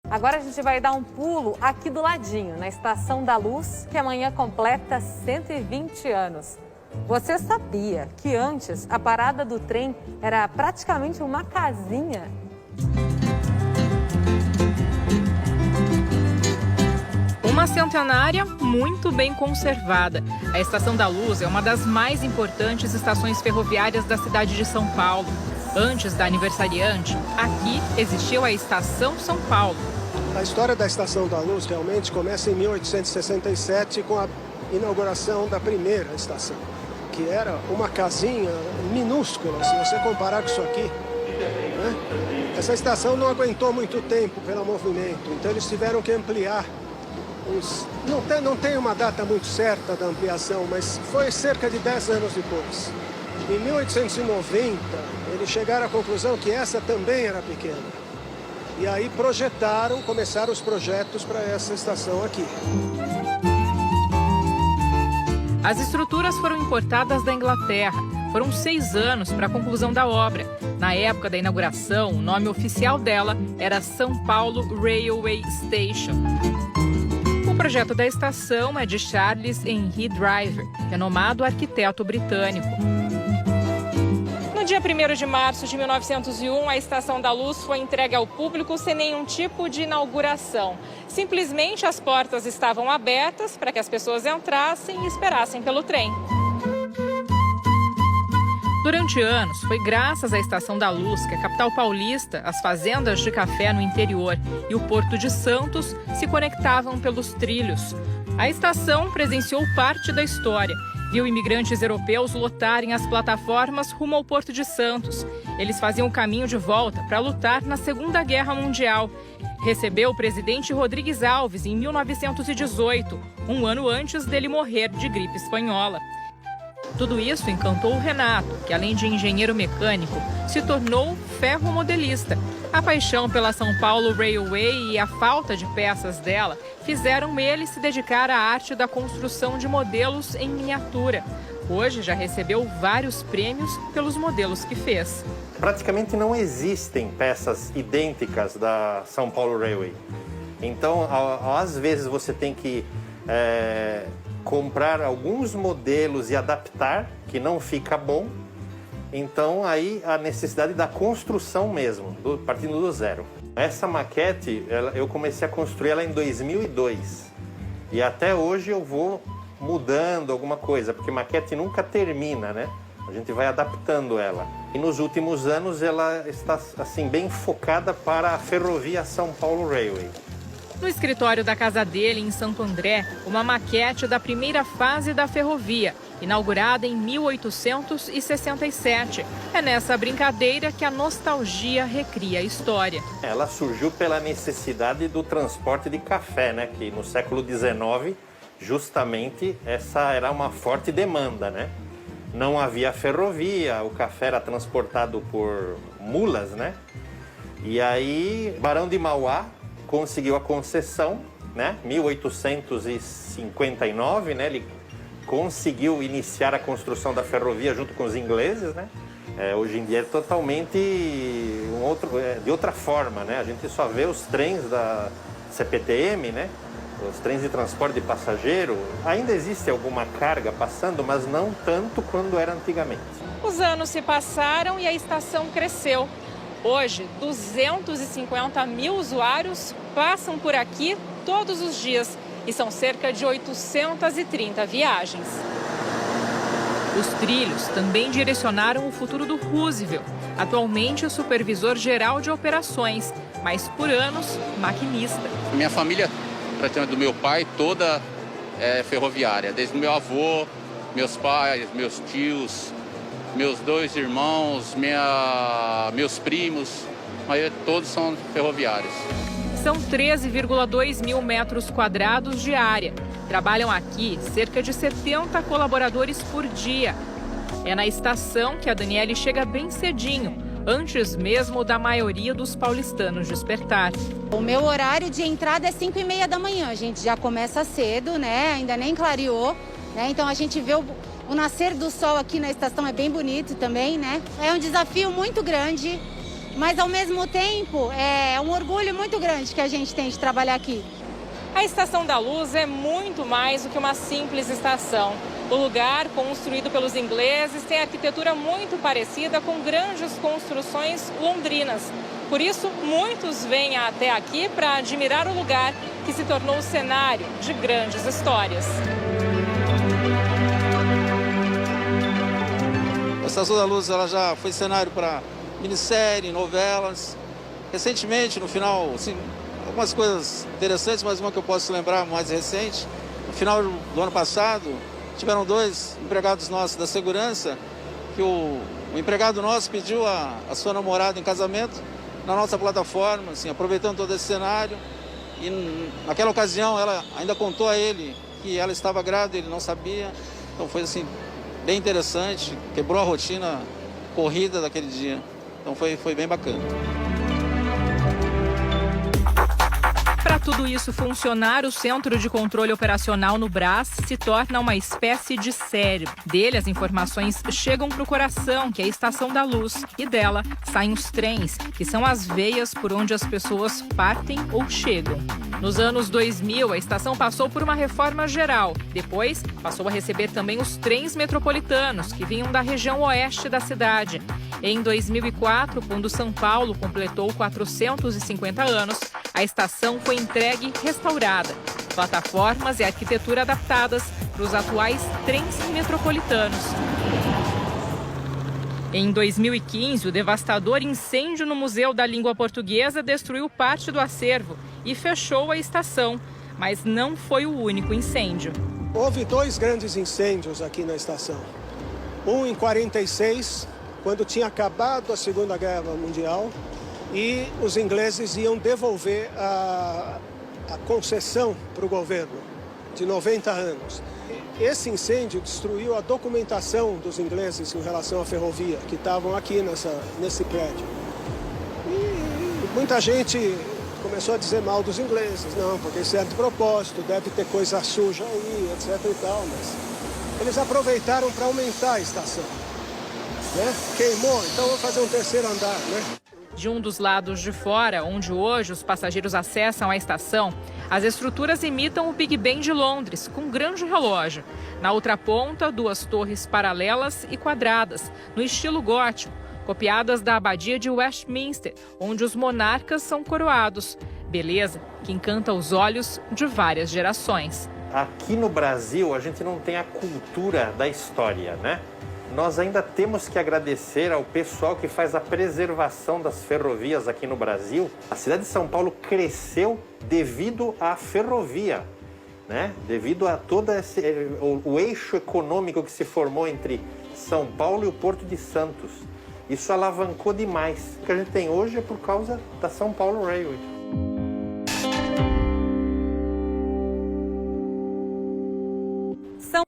Agora a gente vai dar um pulo aqui do ladinho, na Estação da Luz, que amanhã completa 120 anos. Você sabia que antes a parada do trem era praticamente uma casinha? Uma centenária muito bem conservada. A Estação da Luz é uma das mais importantes estações ferroviárias da cidade de São Paulo. Antes da aniversariante, aqui existiu a Estação São Paulo. A história da Estação da Luz realmente começa em 1867 com a inauguração da primeira estação, que era uma casinha minúscula, se você comparar com isso aqui, né? Essa estação não aguentou muito tempo pelo movimento, então eles tiveram que ampliar. Não tem uma data muito certa da ampliação, mas foi cerca de 10 anos depois. Em 1890, eles chegaram à conclusão que essa também era pequena. E aí começaram os projetos para essa estação aqui. As estruturas foram importadas da Inglaterra. Foram 6 anos para a conclusão da obra. Na época da inauguração, o nome oficial dela era São Paulo Railway Station. O projeto da estação é de Charles Henry Driver, renomado arquiteto britânico. No dia 1º de março de 1901, a Estação da Luz foi entregue ao público sem nenhum tipo de inauguração. Simplesmente as portas estavam abertas para que as pessoas entrassem e esperassem pelo trem. Durante anos, foi graças à Estação da Luz que a capital paulista, as fazendas de café no interior e o Porto de Santos se conectavam pelos trilhos. A estação presenciou parte da história. Viu imigrantes europeus lotarem as plataformas rumo ao Porto de Santos. Eles faziam o caminho de volta para lutar na Segunda Guerra Mundial. Recebeu o presidente Rodrigues Alves em 1918, um ano antes dele morrer de gripe espanhola. Tudo isso encantou o Renato, que além de engenheiro mecânico, se tornou ferromodelista. A paixão pela São Paulo Railway e a falta de peças dela fizeram ele se dedicar à arte da construção de modelos em miniatura. Hoje já recebeu vários prêmios pelos modelos que fez. Praticamente não existem peças idênticas da São Paulo Railway. Então, às vezes você tem que comprar alguns modelos e adaptar, que não fica bom. Então, aí a necessidade da construção mesmo, partindo do zero. Essa maquete, eu comecei a construir ela em 2002. E até hoje eu vou mudando alguma coisa, porque maquete nunca termina, né? A gente vai adaptando ela. E nos últimos anos ela está assim bem focada para a Ferrovia São Paulo Railway. No escritório da casa dele, em Santo André, uma maquete da primeira fase da ferrovia, inaugurada em 1867. É nessa brincadeira que a nostalgia recria a história. Ela surgiu pela necessidade do transporte de café, né? Que no século XIX, justamente, essa era uma forte demanda, né? Não havia ferrovia, o café era transportado por mulas, né? E aí, Barão de Mauá conseguiu a concessão, né? 1859, né? Ele conseguiu iniciar a construção da ferrovia junto com os ingleses, né? Hoje em dia é totalmente de outra forma, né? A gente só vê os trens da CPTM, né? Os trens de transporte de passageiro. Ainda existe alguma carga passando, mas não tanto quanto era antigamente. Os anos se passaram e a estação cresceu. Hoje, 250 mil usuários passam por aqui todos os dias e são cerca de 830 viagens. Os trilhos também direcionaram o futuro do Roosevelt, atualmente supervisor-geral de operações, mas por anos maquinista. Minha família, praticamente do meu pai, toda é ferroviária, desde o meu avô, meus pais, meus tios, meus 2 irmãos, meus primos, mas todos são ferroviários. São 13,2 mil metros quadrados de área. Trabalham aqui cerca de 70 colaboradores por dia. É na estação que a Daniele chega bem cedinho, antes mesmo da maioria dos paulistanos despertar. O meu horário de entrada é 5h30 da manhã. A gente já começa cedo, né? Ainda nem clareou, né? Então a gente vê o nascer do sol aqui na estação, é bem bonito também, né? É um desafio muito grande, mas ao mesmo tempo é um orgulho muito grande que a gente tem de trabalhar aqui. A Estação da Luz é muito mais do que uma simples estação. O lugar, construído pelos ingleses, tem arquitetura muito parecida com grandes construções londrinas. Por isso, muitos vêm até aqui para admirar o lugar que se tornou cenário de grandes histórias. A Estação da Luz ela já foi cenário para minissérie, novelas. Recentemente, no final, assim, algumas coisas interessantes, mas uma que eu posso lembrar mais recente. No final do ano passado, tiveram 2 empregados nossos da segurança que o empregado nosso pediu a sua namorada em casamento na nossa plataforma, assim, aproveitando todo esse cenário. E naquela ocasião ela ainda contou a ele que ela estava grávida, ele não sabia. Então foi assim, bem interessante, quebrou a rotina corrida daquele dia. Então foi bem bacana. Para tudo isso funcionar, o Centro de Controle Operacional no Brás se torna uma espécie de cérebro. Dele, as informações chegam para o coração, que é a Estação da Luz, e dela saem os trens, que são as veias por onde as pessoas partem ou chegam. Nos anos 2000, a estação passou por uma reforma geral. Depois, passou a receber também os trens metropolitanos, que vinham da região oeste da cidade. Em 2004, quando São Paulo completou 450 anos, a estação foi entregue e restaurada. Plataformas e arquitetura adaptadas para os atuais trens metropolitanos. Em 2015, o devastador incêndio no Museu da Língua Portuguesa destruiu parte do acervo e fechou a estação. Mas não foi o único incêndio. Houve 2 grandes incêndios aqui na estação. Um em 46, quando tinha acabado a Segunda Guerra Mundial, e os ingleses iam devolver a concessão para o governo de 90 anos. Esse incêndio destruiu a documentação dos ingleses em relação à ferrovia, que estavam aqui nesse prédio. E muita gente começou a dizer mal dos ingleses, não, porque isso é de propósito, deve ter coisa suja aí, etc e tal, mas eles aproveitaram para aumentar a estação, né? Queimou, então vou fazer um 3º andar, né? De um dos lados de fora, onde hoje os passageiros acessam a estação, as estruturas imitam o Big Ben de Londres, com um grande relógio. Na outra ponta, 2 torres paralelas e quadradas, no estilo gótico, copiadas da abadia de Westminster, onde os monarcas são coroados. Beleza que encanta os olhos de várias gerações. Aqui no Brasil, a gente não tem a cultura da história, né? Nós ainda temos que agradecer ao pessoal que faz a preservação das ferrovias aqui no Brasil. A cidade de São Paulo cresceu devido à ferrovia, né? Devido a todo o eixo econômico que se formou entre São Paulo e o Porto de Santos. Isso alavancou demais. O que a gente tem hoje é por causa da São Paulo Railway.